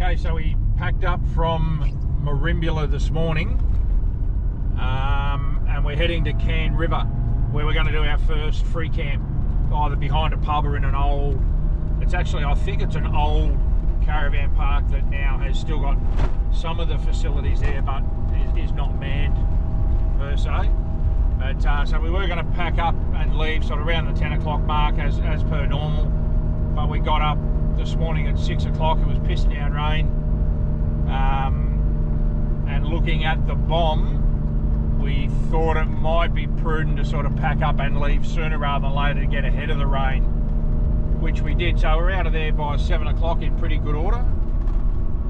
Okay, so we packed up from Merimbula this morning, and we're heading to Cann River, where we're going to do our first free camp, either behind a pub or in an old, I think it's an old caravan park that now has still got some of the facilities there, but is not manned per se. But so we were going to pack up and leave sort of around the 10 o'clock mark as per normal, but we got up this morning at 6 o'clock. It was pissing down rain, and looking at the bomb, we thought it might be prudent to sort of pack up and leave sooner rather than later to get ahead of the rain, which we did. So we're out of there by 7 o'clock in pretty good order,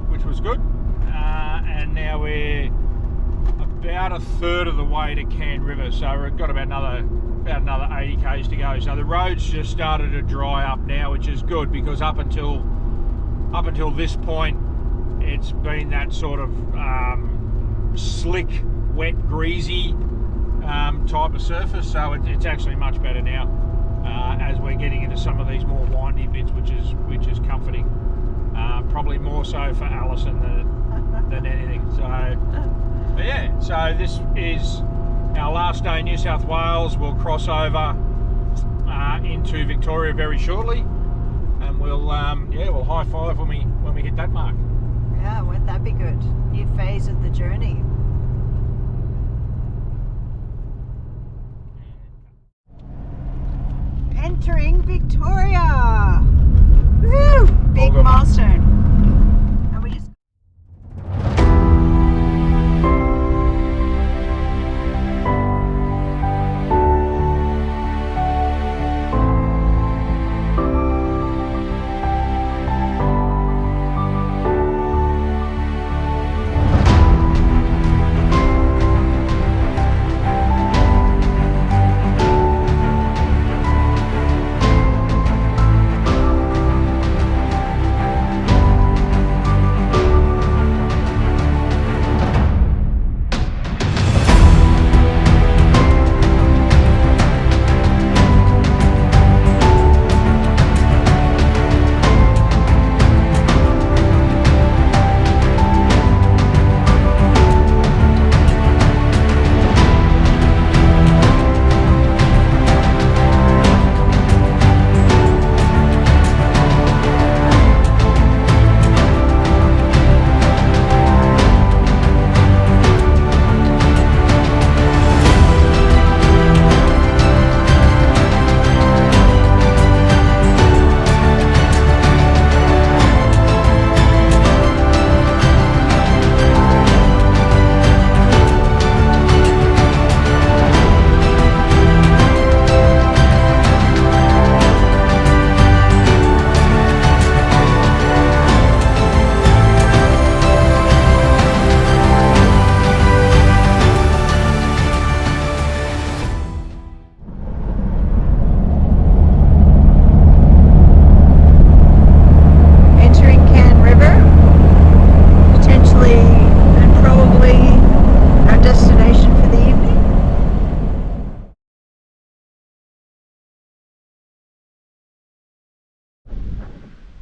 which was good. And now we're about a third of the way to Cann River, so we've got about another 80 k's to go. So the road's just started to dry up now, which is good, because up until this point it's been that sort of slick, wet, greasy type of surface. So it's actually much better now as we're getting into some of these more windy bits, which is comforting. Probably more so for Alison than anything. So yeah, so this is our last day in New South Wales. We'll cross over into Victoria very shortly, and we'll high five when we hit that mark. Yeah, won't that be good? New phase of the journey. Entering Victoria. Woo! Big milestone. And we just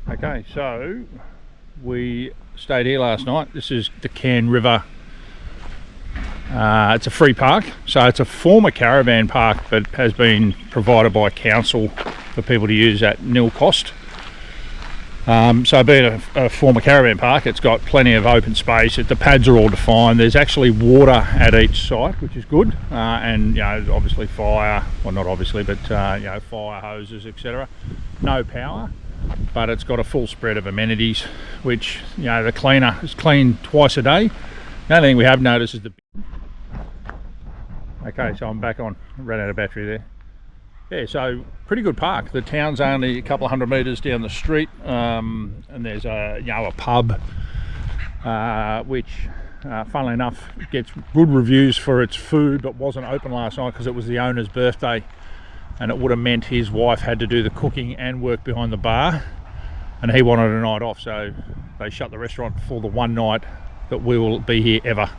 Okay, so we stayed here last night. This is the Cann River. It's a free park, so it's a former caravan park but has been provided by council for people to use at nil cost. So being a former caravan park, it's got plenty of open space. The pads are all defined. There's actually water at each site, which is good, and obviously fire, well not obviously, but fire hoses, etc. No power, but it's got a full spread of amenities, which the cleaner is cleaned twice a day. The only thing we have noticed is okay, so I'm back on. Ran out of battery there. Yeah, so pretty good park. The town's only a couple of 100 metres down the street, and there's a pub, which, funnily enough, gets good reviews for its food, but wasn't open last night because it was the owner's birthday, and it would have meant his wife had to do the cooking and work behind the bar, and he wanted a night off, so they shut the restaurant for the one night that we will be here ever.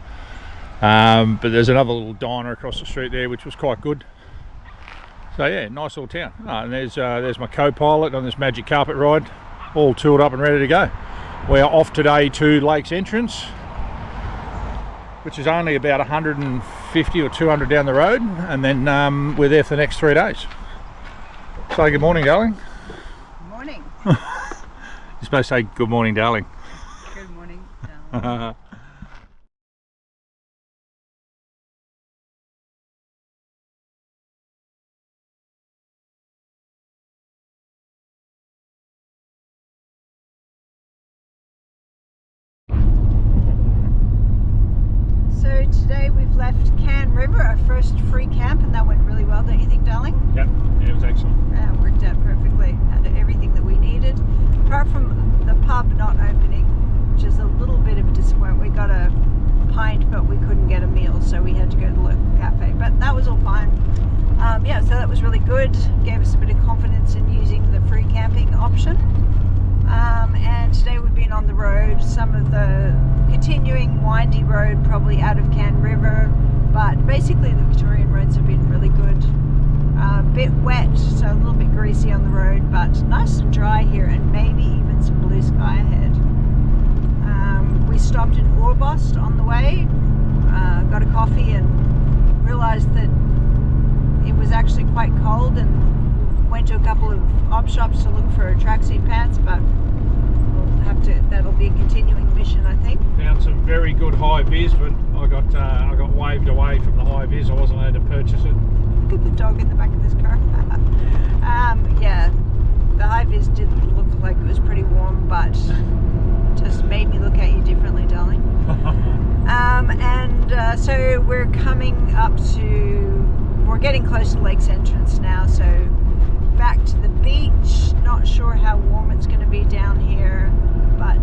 But there's another little diner across the street there, which was quite good. So yeah, nice little town. And there's my co-pilot on this magic carpet ride, all tooled up and ready to go. We're off today to Lakes Entrance, which is only about 150 or 200 down the road, and then we're there for the next 3 days. So good morning, darling. Good morning. You're supposed to say good morning, darling. Good morning, darling. So today we've left Cann River, our first free camp, and that went really well, don't you think, darling? Yep, yeah, it was excellent. Yeah, it worked out perfectly. Had everything that we needed, apart from the pub not opening, which is a little bit of a disappointment. We got a pint, but we couldn't get a meal, so we had to go to the local cafe. But that was all fine. Yeah, so that was really good. Gave us a bit of confidence in using the free camping option. And today we've been on the road, some of the continuing windy road, probably out of Cann River, but basically the Victorian roads have been really good. A bit wet, so a little bit greasy on the road, but nice and dry here, and maybe even some blue sky ahead. We stopped in Orbost on the way, got a coffee, and realised that it was actually quite cold, and went to a couple of op shops to look for tracksuit pants, but we'll have to, that'll be a continuing mission, I think. Found some very good high vis, but I got waved away from the high vis. I wasn't allowed to purchase it. Look at the dog in the back of this car. Yeah, the high vis didn't look like it was pretty warm, but just made me look at you differently, darling. So we're coming up to, we're getting close to Lakes Entrance now, so back to the beach. Not sure how warm it's going to be down here, but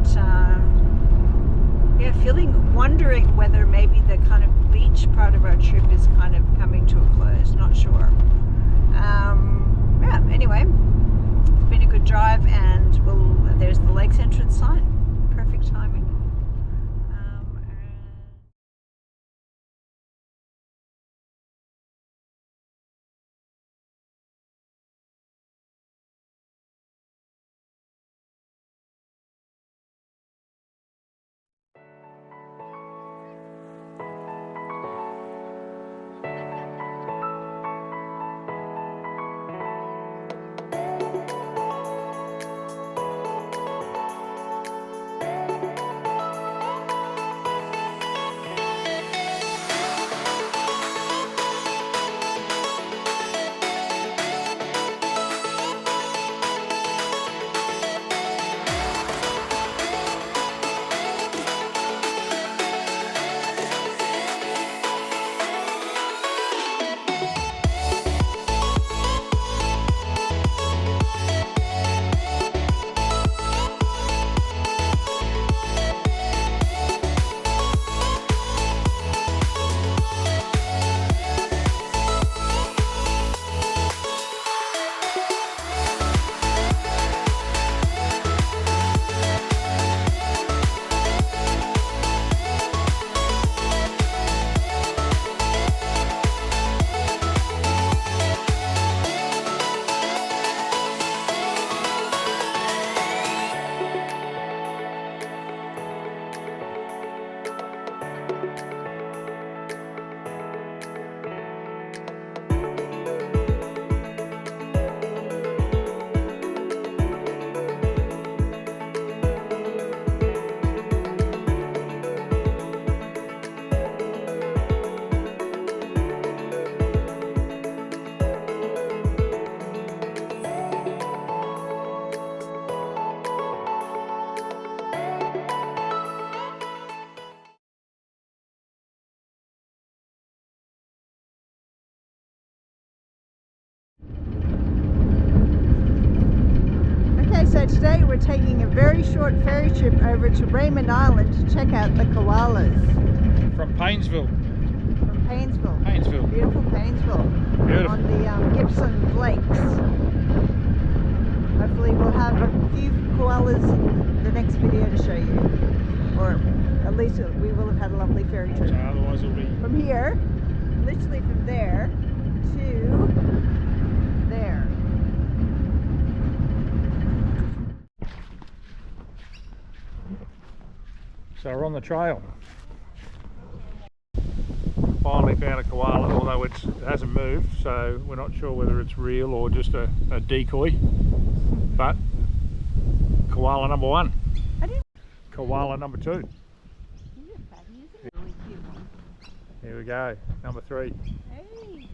yeah, wondering whether maybe the kind of beach part of our trip is kind of coming to a close. Not sure. Yeah, anyway, it's been a good drive, and there's the Lakes Entrance sign. Perfect timing. So today we're taking a very short ferry trip over to Raymond Island to check out the koalas. From Paynesville. From Paynesville. Paynesville. Beautiful Paynesville. Beautiful. On the Gibson Lakes. Hopefully we'll have a few koalas in the next video to show you. Or at least we will have had a lovely ferry trip. So otherwise it'll be... From here, literally from there to there. So we're on the trail. Finally found a koala, although it hasn't moved, so we're not sure whether it's real or just a decoy. But koala number 1. Koala number 2. Here we go, number 3. Hey.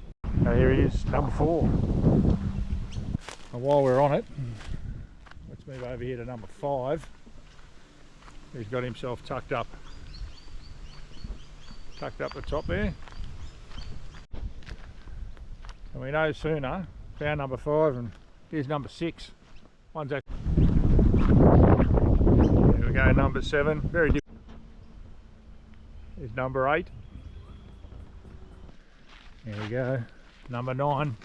So here he is, number 4. And while we're on it, let's move over here to number 5. He's got himself tucked up the top there. And we no sooner found number 5 and here's number 6. One's there we go, number 7. Very different. Here's number 8. There we go, number 9.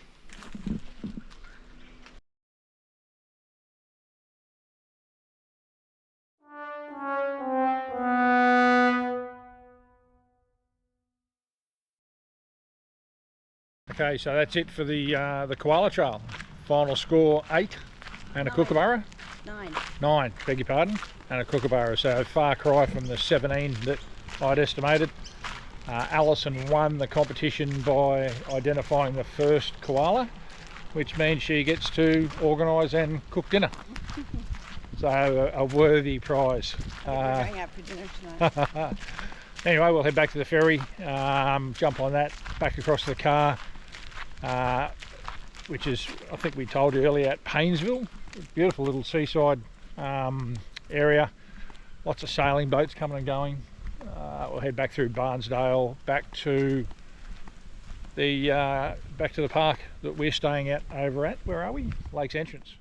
Okay, so that's it for the koala trail. Final score 8 and a kookaburra. 9, beg your pardon, and a kookaburra. So far cry from the 17 that I'd estimated. Alison won the competition by identifying the first koala, which means she gets to organise and cook dinner. So a worthy prize. We're going out for dinner tonight. Anyway, we'll head back to the ferry, jump on that, back across to the car, which is, I think we told you earlier, at Paynesville. Beautiful little seaside area, lots of sailing boats coming and going. We'll head back through Barnsdale, back to the park that we're staying at over at, where are we? Lakes Entrance.